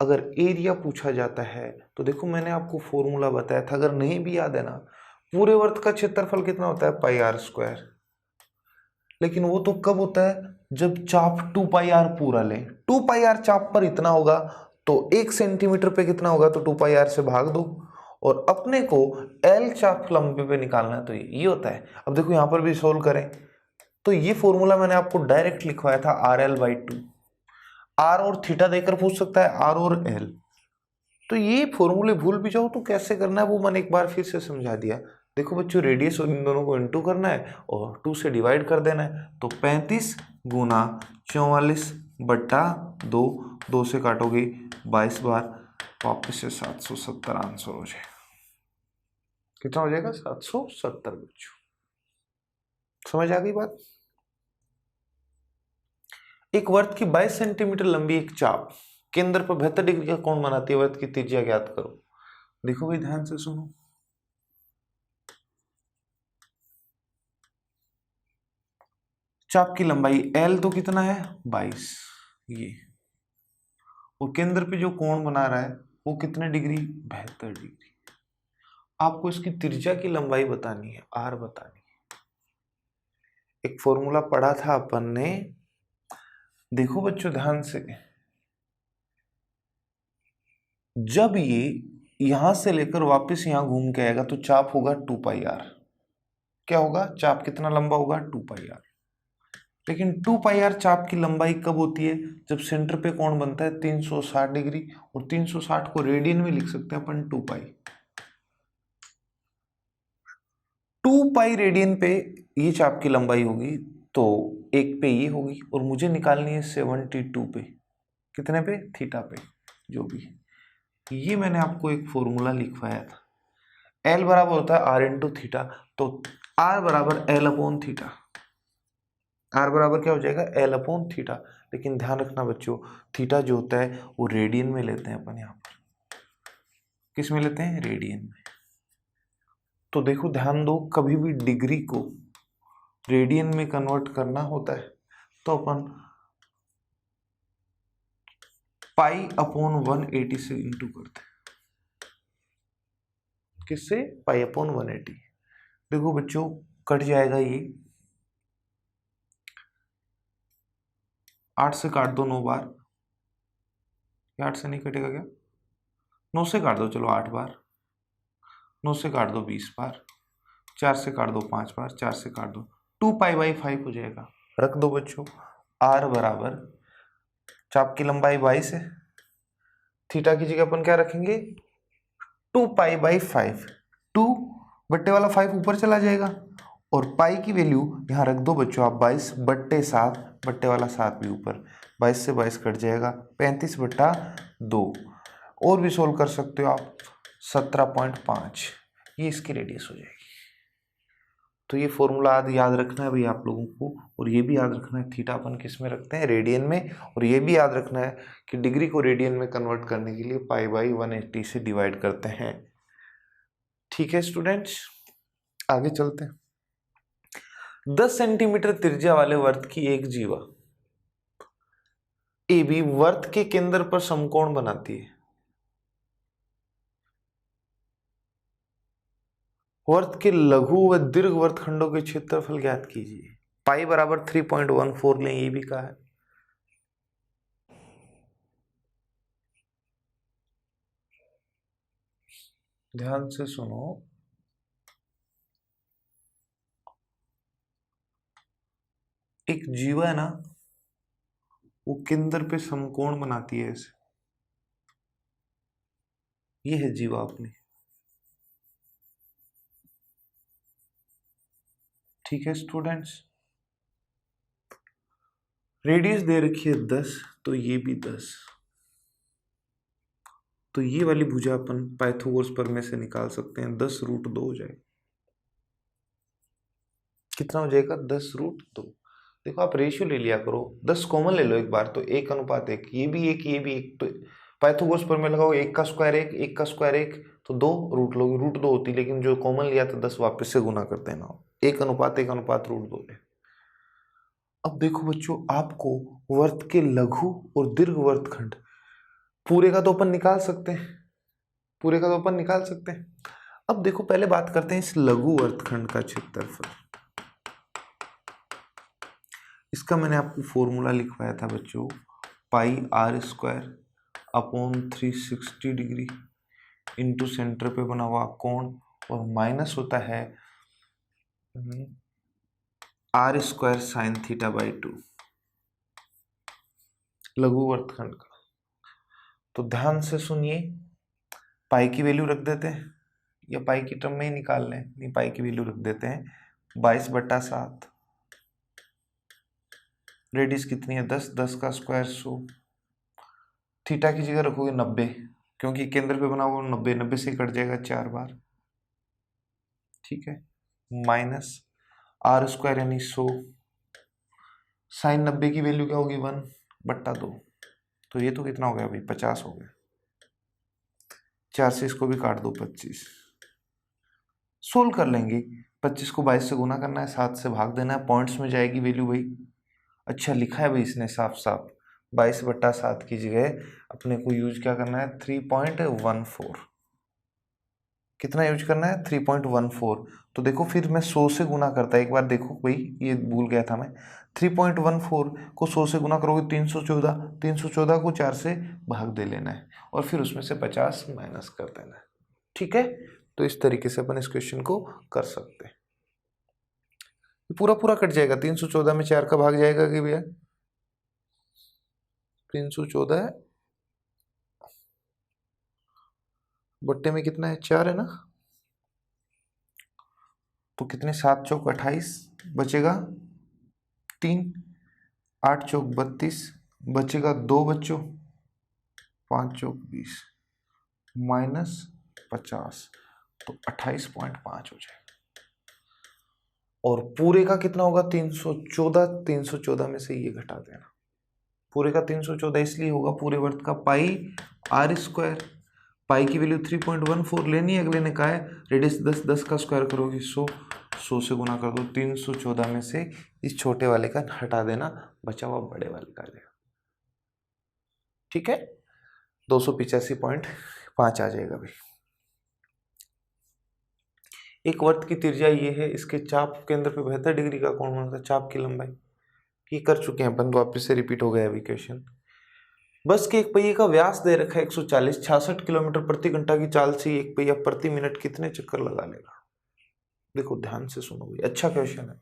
Speaker 1: अगर एरिया पूछा जाता है तो देखो मैंने आपको फॉर्मूला बताया था, अगर नहीं भी याद है ना, पूरे वर्त का क्षेत्रफल कितना होता है पाई आर स्क्वायर। लेकिन वो तो कब होता है जब चाप 2 पाई आर पूरा ले, 2 पाई आर चाप पर इतना होगा तो 1 सेंटीमीटर पे कितना होगा तो 2 पाई आर से भाग दो, और अपने को एल चाप लंबे पे निकालना है तो ये होता है। अब देखो यहां पर भी सोल्व करें तो ये फॉर्मूला मैंने आपको डायरेक्ट लिखवाया था RL/2। आर और थीटा देकर पूछ सकता है आर और एल, तो ये फॉर्मूले भूल भी जाओ तो कैसे करना है वो मैंने एक बार फिर से समझा दिया। देखो बच्चों रेडियस और इन दोनों को इंटू करना है और 2 से डिवाइड कर देना है, तो 35 × 44/2, 2 से काटोगे 22 बार, वापस से 770 आंसर हो जाएगा। कितना हो जाएगा 770 बच्चों। समझ आ गई बात। एक वर्त की 22 सेंटीमीटर लंबी एक चाप केंद्र पर 72 डिग्री का कोण बनाती है, वर्त की त्रिज्या ज्ञात करो। देखो भाई ध्यान से सुनो, चाप की लंबाई L तो कितना है 22, ये, और केंद्र पे जो कोण बना रहा है वो कितने डिग्री 72 डिग्री। आपको इसकी त्रिज्या की लंबाई बतानी है, R बतानी है। एक फॉर्मूला पढ़ा था अपन ने, देखो बच्चों ध्यान से, जब ये यहां से लेकर वापस यहां घूम के आएगा तो चाप होगा 2 पाई आर। क्या होगा, चाप कितना लंबा होगा 2 पाई आर। लेकिन 2 पाई आर चाप की लंबाई कब होती है, जब सेंटर पे कोण बनता है 360 डिग्री, और 360 को रेडियन में लिख सकते हैं अपन 2 पाई। 2 पाई रेडियन पे ये चाप की लंबाई होगी तो एक पे ये होगी, और मुझे निकालनी है 72 पे, कितने पे थीटा पे, जो भी है। ये मैंने आपको एक फॉर्मूला लिखवाया था, L बराबर होता है R × थीटा, तो R बराबर L/थीटा, R बराबर क्या हो जाएगा L/थीटा। लेकिन ध्यान रखना बच्चों, थीटा जो होता है वो रेडियन में लेते हैं अपन, यहाँ पर किस में लेते हैं, रेडियन में। तो देखो ध्यान दो, कभी भी डिग्री को रेडियन में कन्वर्ट करना होता है तो अपन पाई अपॉन 180 से इंटू करते हैं। किससे? Pi upon 180। देखो बच्चों कट जाएगा ये, 8 से काट दो 9 बार, 8 से नहीं कटेगा क्या? 9 से काट दो, चलो 8 बार, 9 से काट दो 20 बार, 4 से काट दो 5 बार, 4 से काट दो 2 पाई बाई 5 हो जाएगा। रख दो बच्चों, r बराबर चाप की लंबाई 22 है, थीटा की जगह अपन क्या रखेंगे? 2 पाई बाई 5, 2 बट्टे वाला 5 ऊपर चला जाएगा और पाई की वैल्यू यहाँ रख दो बच्चों आप 22 बट्टे 7, बट्टे वाला 7 भी ऊपर, 22 से 22 कट जाएगा, 35 बट्टा 2। और भी सोल्व कर सकते हो आप, 17.5 ये इसकी रेडियस हो जाएगी। तो ये फॉर्मूला याद रखना है भाई आप लोगों को, और ये भी याद रखना है थीटा अपन किस में रखते हैं? रेडियन में। और ये भी याद रखना है कि डिग्री को रेडियन में कन्वर्ट करने के लिए पाई बाई 180 से डिवाइड करते हैं। ठीक है स्टूडेंट्स, आगे चलते हैं। 10 सेंटीमीटर त्रिज्या वाले वर्त की एक जीवा ए बी वर्त के केंद्र पर समकोण बनाती है। वर्त के लघु व दीर्घ वर्तखंडों के क्षेत्रफल ज्ञात कीजिए। पाई बराबर 3.14 लें, ये भी कहा है। ध्यान से सुनो, एक जीवा है ना, वो केंद्र पे समकोण बनाती है ऐसे। ये है जीवा अपनी, ठीक है स्टूडेंट्स। रेडियस दे रखी है 10, तो ये भी 10, तो ये वाली भुजा अपन पाइथागोरस प्रमेय से निकाल सकते हैं। 10√2 हो जाएगा। कितना हो जाएगा? 10√2। देखो आप रेशियो ले लिया करो, 10 कॉमन ले लो एक बार, तो 1:1, ये भी 1, ये भी 1, तो पाइथागोरस प्रमेय लगाओ, 1 का स्क्वायर 1, 1 का स्क्वायर 1, तो 2 रूट लोगे, √2 होती, लेकिन जो कॉमन लिया था 10 वापस से गुना करते हैं ना, 1:1:√2 है। अब देखो बच्चों, आपको वर्त के लघु और दीर्घ वर्तखंड पूरे का तो अपन निकाल सकते हैं, पूरे का तो अपन निकाल सकते हैं। अब देखो पहले बात करते हैं इस लघु वर्तखंड का क्षेत्रफल। इसका मैंने आपको फॉर्मूला लिखवाया था बच्चों, पाई r² upon 360 degree into centre पे बना हुआ कोण, और माइनस होता है r² साइन थीटा बाई 2 लघु वर्तखंड का। तो ध्यान से सुनिए, पाई की वैल्यू रख देते हैं, या पाई की टर्म में ही निकाल लें, नहीं पाई की वैल्यू रख देते हैं 22/7। रेडियस कितनी है? 10, 10 का स्क्वायर 100। थीटा की जगह रखोगे 90, क्योंकि केंद्र पे बना हुआ 90, 90 से कट जाएगा 4 बार, ठीक है। माइनस r² यानी 100, साइन 90 की वैल्यू क्या होगी? 1/2, तो ये तो कितना हो गया भाई? 50 हो गया। 4 से इसको भी काट दो, 25। सोल्व कर लेंगे, 25 को 22 से गुना करना है, 7 से भाग देना है, पॉइंट्स में जाएगी वैल्यू भाई। अच्छा लिखा है भाई इसने साफ साफ, 22/7 की जगह अपने को यूज क्या करना है? 3.14। कितना यूज करना है? 3.14। तो देखो फिर मैं 100 से गुना करता, एक बार देखो भाई, ये भूल गया था मैं। 3.14 को 100 से गुना करोगे 314, 314 को 4 से भाग दे लेना है, और फिर उसमें से 50 माइनस कर देना है, ठीक है। तो इस तरीके से अपन इस क्वेश्चन को कर सकते हैं। पूरा पूरा कट जाएगा, 314 में 4 का भाग जाएगा कि भैया? 314 बट्टे में कितना है? 4 है ना, तो कितने? 7 चौक 28, बचेगा 3, 8 चौक 32, बचेगा 2 बच्चों, 5 चौक 20, माइनस 50, तो 28.5 हो जाएगा। और पूरे का कितना होगा? 314, 314 में से ये घटा देना। पूरे का 314 इसलिए होगा, पूरे वर्त का पाई r², पाई की वैल्यू 3.14 लेनी है, अगले ने कहा है रेडियस 10, 10 का स्क्वायर करोगे 100, 100 से गुना कर दो, 314 में से इस छोटे वाले का हटा देना, बचा हुआ बड़े वाले का आ जाएगा। ठीक है, 285.5 आ जाएगा भाई। एक वर्त की त्रिज्या ये है, इसके चाप केंद्र पे 72 डिग्री का कोण बनता है, चाप की लंबाई ये कर चुके हैं अपन, वापस से रिपीट हो गया अभी क्वेश्चन। बस के एक पहिए का व्यास दे रखा है 140, 66 किलोमीटर प्रति घंटा की चाल से एक पहिया प्रति मिनट कितने चक्कर लगा लेगा। देखो ध्यान से सुनो भाई, अच्छा क्वेश्चन है।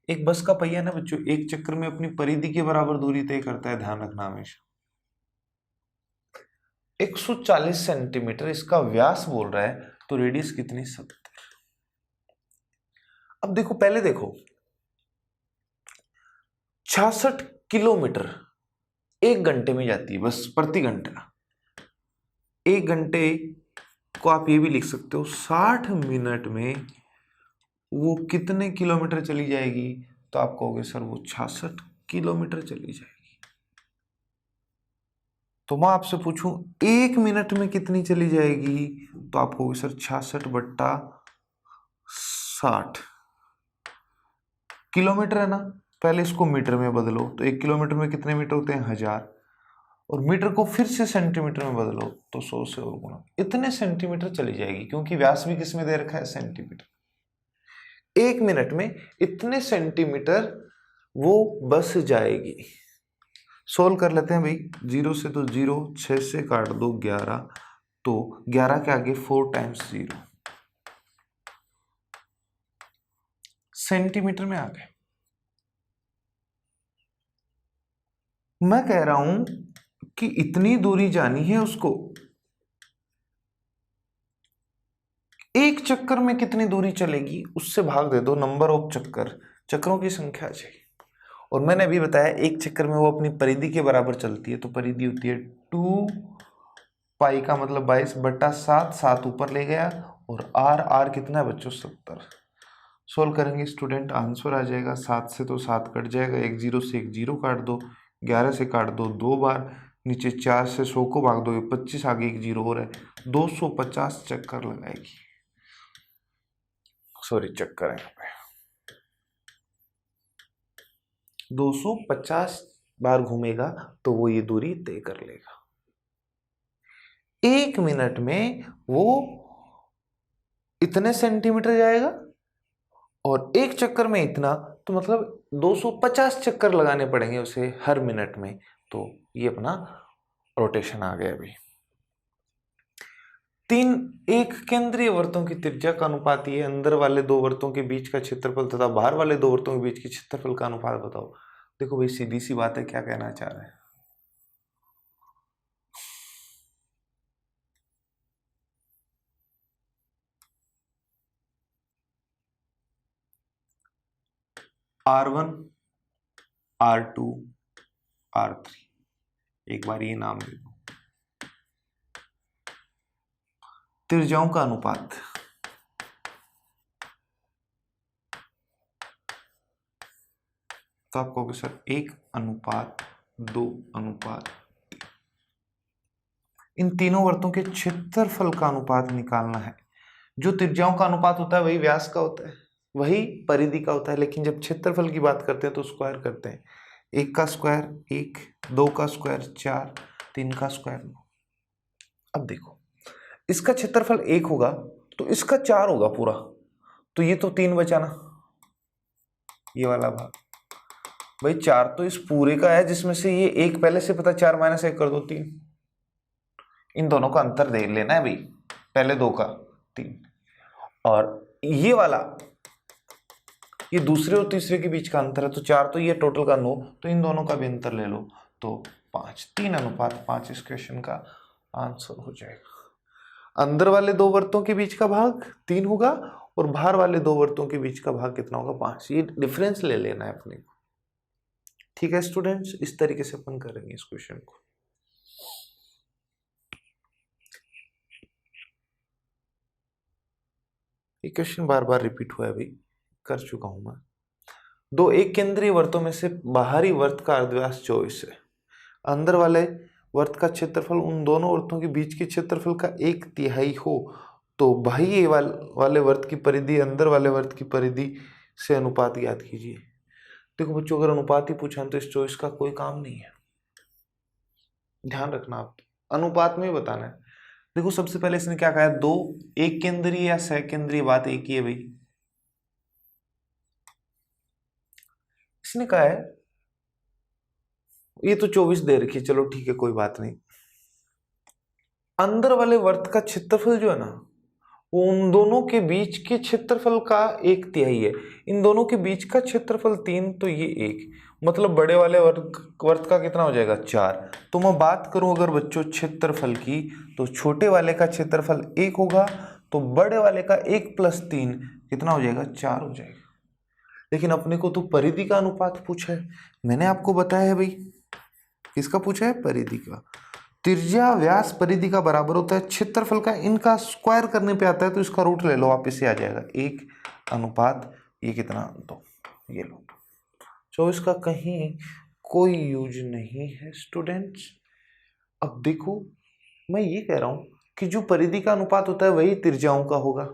Speaker 1: एक बस का पहिया ना बच्चों, एक चक्कर में अपनी परिधि के बराबर दूरी तय करता है, ध्यान रखना हमेशा। 140 सेंटीमीटर इसका व्यास बोल रहा है, तो रेडियस कितनी, 70। अब देखो पहले देखो, 66 किलोमीटर 1 घंटे में जाती है बस, प्रति घंटा। 1 घंटे को आप ये भी लिख सकते हो 60 मिनट में वो कितने किलोमीटर चली जाएगी, तो आप कहोगे सर वो 66 किलोमीटर चली जाएगी। तो मैं आपसे पूछूं 1 मिनट में कितनी चली जाएगी, तो आप कहोगे सर 66/60 किलोमीटर है ना। पहले इसको मीटर में बदलो, तो 1 किलोमीटर में कितने मीटर होते हैं, 1000, और मीटर को फिर से सेंटीमीटर में बदलो तो 100 से और गुना, इतने सेंटीमीटर चली जाएगी, क्योंकि व्यास भी किसमें दे रखा है, सेंटीमीटर। 1 मिनट में इतने सेंटीमीटर वो बस जाएगी। सोल्व कर लेते हैं भाई, 0 से तो 0, 6 से काट दो 11, तो 11 के आगे 4 टाइम्स 0, सेंटीमीटर में आ गए। मैं कह रहा हूं कि इतनी दूरी जानी है उसको, एक चक्कर में कितनी दूरी चलेगी उससे भाग दे दो, नंबर ऑफ चक्कर, चक्रों की संख्या आ जाएगी। और मैंने अभी बताया एक चक्कर में वो अपनी परिधि के बराबर चलती है, तो परिधि होती है 2 पाई का मतलब 22/7, 7 ऊपर ले गया, और आर कितना है बच्चों, 70। सोल्व करेंगे स्टूडेंट, आंसर आ जाएगा 7 से तो 7 कट जाएगा, 1 0 से 1 0 काट दो, 11 से काट दो 2 बार, नीचे 4 से 100 को भाग दो, 25, आगे 1 0 और है, 250 चक्कर लगाएगी, सॉरी चक्कर है यहाँ पे, 250 बार घूमेगा तो वो ये दूरी तय कर लेगा। 1 मिनट में वो इतने सेंटीमीटर जाएगा, और एक चक्कर में इतना, तो मतलब 250 चक्कर लगाने पड़ेंगे उसे हर मिनट में, तो ये अपना रोटेशन आ गया अभी। 3 एक केंद्रीय वृत्तों की त्रिज्या का अनुपात ये अंदर वाले 2 वृत्तों के बीच का क्षेत्रफल तथा बाहर वाले 2 वृत्तों के बीच के क्षेत्रफल का अनुपात बताओ। देखो भाई सीधी सी बात है, क्या कहना चाह रहे हैं, R1 R2 R3, एक बार ये नाम दे दो, त्रिज्याओं का अनुपात, तो आप कहोगे सर 1:2:3। इन तीनों वृत्तों के क्षेत्रफल का अनुपात निकालना है। जो त्रिज्याओं का अनुपात होता है वही व्यास का होता है, वही परिधि का होता है, लेकिन जब क्षेत्रफल की बात करते हैं तो स्क्वायर करते हैं। 1 का स्क्वायर 1, 2 का स्क्वायर 4, 3 का स्क्वायर 9। अब देखो इसका क्षेत्रफल 1 होगा तो इसका 4 होगा पूरा, तो ये तो 3 बचा ना, ये वाला भाग भाई 4 तो इस पूरे का है, जिसमें से ये 1 पहले से पता, 4 - 1 कर दो 3। इन दोनों का अंतर देख लेना है भाई, पहले 2 का 3, और ये वाला ये दूसरे और तीसरे के बीच का अंतर है, तो 4 तो ये टोटल का 9, तो इन दोनों का भी अंतर ले लो तो 5, 3:5 इस क्वेश्चन का आंसर हो जाएगा। अंदर वाले 2 वृत्तों के बीच का भाग 3 होगा, और बाहर वाले 2 वृत्तों के बीच का भाग कितना होगा, 5। ये डिफरेंस ले लेना है अपने को। ठीक है स्टूडेंट्स, इस तरीके से अपन करेंगे इस क्वेश्चन को। ये क्वेश्चन बार बार रिपीट हुआ है अभी, कर चुका हूं मैं। 2 एक केंद्रीय वृत्तों में से बाहरी वृत्त का अर्धव्यास 24 है, अंदर वाले वृत्त का क्षेत्रफल उन दोनों वृत्तों के बीच के क्षेत्रफल का 1/3 हो तो बाह्य वाले वर्त की परिधि अंदर वाले वर्त की परिधि से अनुपात ज्ञात कीजिए। देखो बच्चों, अगर अनुपात ही पूछा तो इस चॉइस का कोई काम नहीं है, ध्यान रखना आप अनुपात में ही बताना है। देखो सबसे पहले इसने क्या कहा है, दो एक केंद्रीय या सकेंद्रीय, बात एक ही है भाई। इसने कहा है ये तो 24 दे रखी है, चलो ठीक है कोई बात नहीं। अंदर वाले वर्त का क्षेत्रफल जो है ना, वो उन दोनों के बीच के क्षेत्रफल का 1/3 है। इन दोनों के बीच का क्षेत्रफल 3, तो ये 1, मतलब बड़े वाले वर्त का कितना हो जाएगा 4। तो मैं बात करूं अगर बच्चों क्षेत्रफल की, तो छोटे वाले का क्षेत्रफल 1 होगा, तो बड़े वाले का 1 + 3 कितना हो जाएगा 4 हो जाएगा। लेकिन अपने को तो परिधि का अनुपात पूछा है, मैंने आपको बताया है भाई किसका पूछा है, परिधि का। त्रिज्या व्यास परिधि का बराबर होता है क्षेत्रफल का, इनका स्क्वायर करने पे आता है, तो इसका रूट ले लो आप, इससे आ जाएगा 1 ये कितना 2, ये लो। तो इसका कहीं कोई यूज नहीं है स्टूडेंट्स। अब देखो मैं ये कह रहा हूं कि जो परिधि का अनुपात होता है वही त्रिज्याओं का होगा।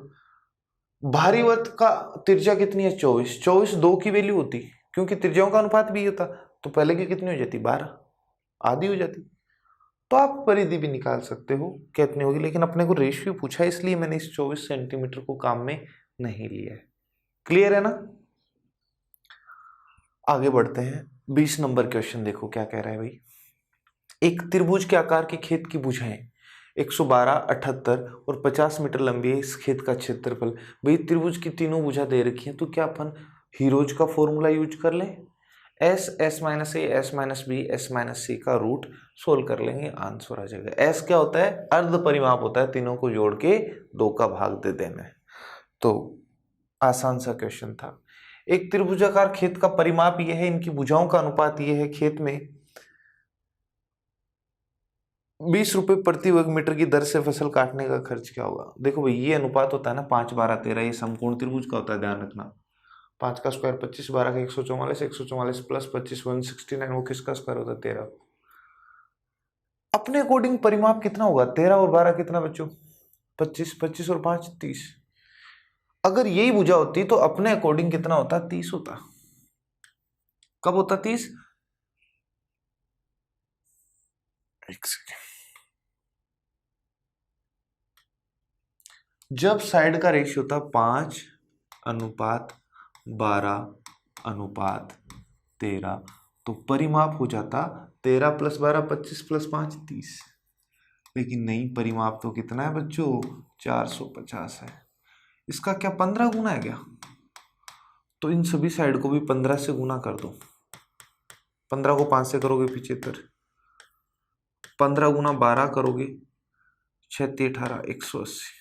Speaker 1: भारी वर्त का त्रिज्या कितनी है 24, 24 2 की वैल्यू होती, क्योंकि त्रिज्याओं का अनुपात भी होता, तो पहले की कितनी हो जाती 12, आधी हो जाती। तो आप परिधि भी निकाल सकते हो कितनी होगी, लेकिन अपने को रेशियो पूछा है इसलिए मैंने इस 24 सेंटीमीटर को काम में नहीं लिया है। क्लियर है ना। आगे बढ़ते हैं, 20 नंबर क्वेश्चन देखो क्या कह रहा है भाई। एक त्रिभुज के आकार के खेत की भुजाएं 112, 78 और 50 मीटर लंबी है, इस खेत का क्षेत्रफल। भाई त्रिभुज की तीनों भुजा दे रखी हैं, तो क्या अपन हीरोज का फॉर्मूला यूज कर लें, S S minus A S minus B S minus C का रूट सोल्व कर लेंगे, आंसर आ जाएगा। एस क्या होता है, अर्ध परिमाप होता है, तीनों को जोड़ के 2 का भाग दे देना है। तो आसान सा क्वेश्चन था। एक त्रिभुजाकार खेत का परिमाप यह है, इनकी भुजाओं का अनुपात यह है, खेत में 20 रुपए प्रति वर्ग मीटर की दर से फसल काटने का खर्च क्या होगा। देखो भाई ये अनुपात होता है ना 5, 12, 13, ये समकोण त्रिभुज का होता है, ध्यान रखना। 5 का स्क्वायर 25, 12 का 144, 144 प्लस 25 169, वो किसका स्क्वायर होता है 13। अपने अकॉर्डिंग परिमाप कितना होगा, 13 और 12 कितना बच्चों 25, 25 और 5 30। अगर यही भुजा होती तो अपने अकॉर्डिंग कितना होता 30 होता। कब होता 30, एक सेकेंड, जब साइड का रेशियो था 5:12:13, तो परिमाप हो जाता 13 + 12 25 + 5 30। लेकिन नहीं, परिमाप तो कितना है बच्चों 450 है। इसका क्या 15 गुना है क्या, तो इन सभी साइड को भी 15 से गुना कर दो। 15 को 5 से करोगे 75, 15 गुना 12 करोगे 6 18 180।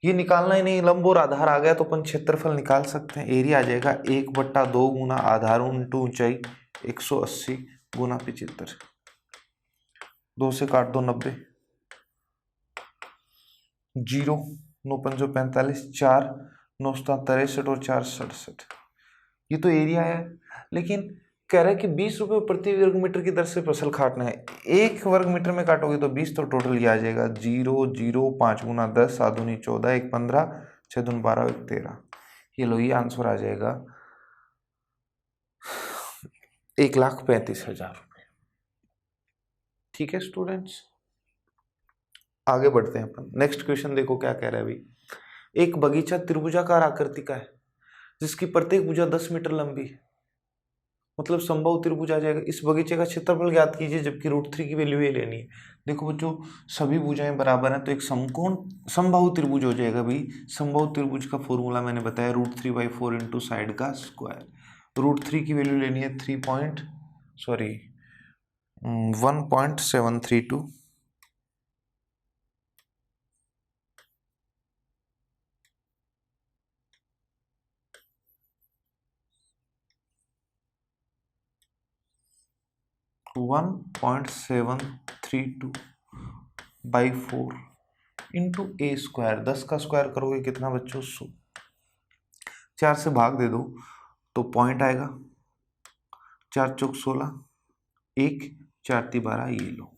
Speaker 1: ये निकालना ही नहीं, लंब और आधार आ गया तो अपन क्षेत्रफल निकाल सकते हैं। एरिया आ जाएगा 1/2 गुना आधार इंटू ऊंचाई 180 गुना 75। 2 से काट दो 90, 0 9 5 45, 4 9 7 63 और 4 67। ये तो एरिया है, लेकिन कह रहा है कि 20 रुपए प्रति वर्ग मीटर की दर से फसल काटना है। 1 वर्ग मीटर में काटोगे तो 20, तो टोटल ये आ जाएगा 0 0 5 गुना 10 7 दूनी 14 1 15 6 दूनी 12 1 13। ये लो, ये आंसर आ जाएगा 1,35,000 रुपये। ठीक है स्टूडेंट्स, आगे बढ़ते हैं अपन। नेक्स्ट क्वेश्चन देखो क्या कह रहा है भाई। एक बगीचा त्रिभुजाकार आकृति का है, जिसकी प्रत्येक भुजा 10 मीटर लंबी है, मतलब संभव त्रिभुज आ जाएगा। इस बगीचे का क्षेत्रफल ज्ञात कीजिए, जबकि √3 की वैल्यू ये लेनी है। देखो बच्चों, सभी भुजाएं बराबर हैं, तो एक समकोण समबाहु त्रिभुज हो जाएगा भाई। समबाहु त्रिभुज का फॉर्मूला मैंने बताया, √3/4 इंटू साइड का स्क्वायर। √3 की वैल्यू लेनी है 1.732। 1.732/4 इंटू ए स्क्वायर। 10 का स्क्वायर करोगे कितना बच्चों 100। 4 से भाग दे दो तो पॉइंट आएगा, 4 चौक 16, 1 4 × 12, ये लो।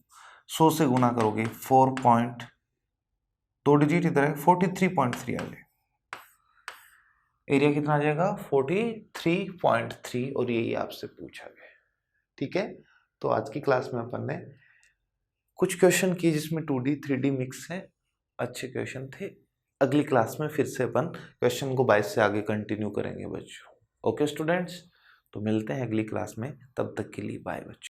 Speaker 1: 100 से गुना करोगे दो डिजिट इधर है 43.3 आ जाएगा, एरिया कितना आ जाएगा 43.3 और यही आपसे पूछा गया। ठीक है, तो आज की क्लास में अपन ने कुछ क्वेश्चन किए जिसमें 2D 3D मिक्स है, अच्छे क्वेश्चन थे। अगली क्लास में फिर से अपन क्वेश्चन को 22 से आगे कंटिन्यू करेंगे बच्चों। ओके स्टूडेंट्स, तो मिलते हैं अगली क्लास में, तब तक के लिए बाय बच्चों।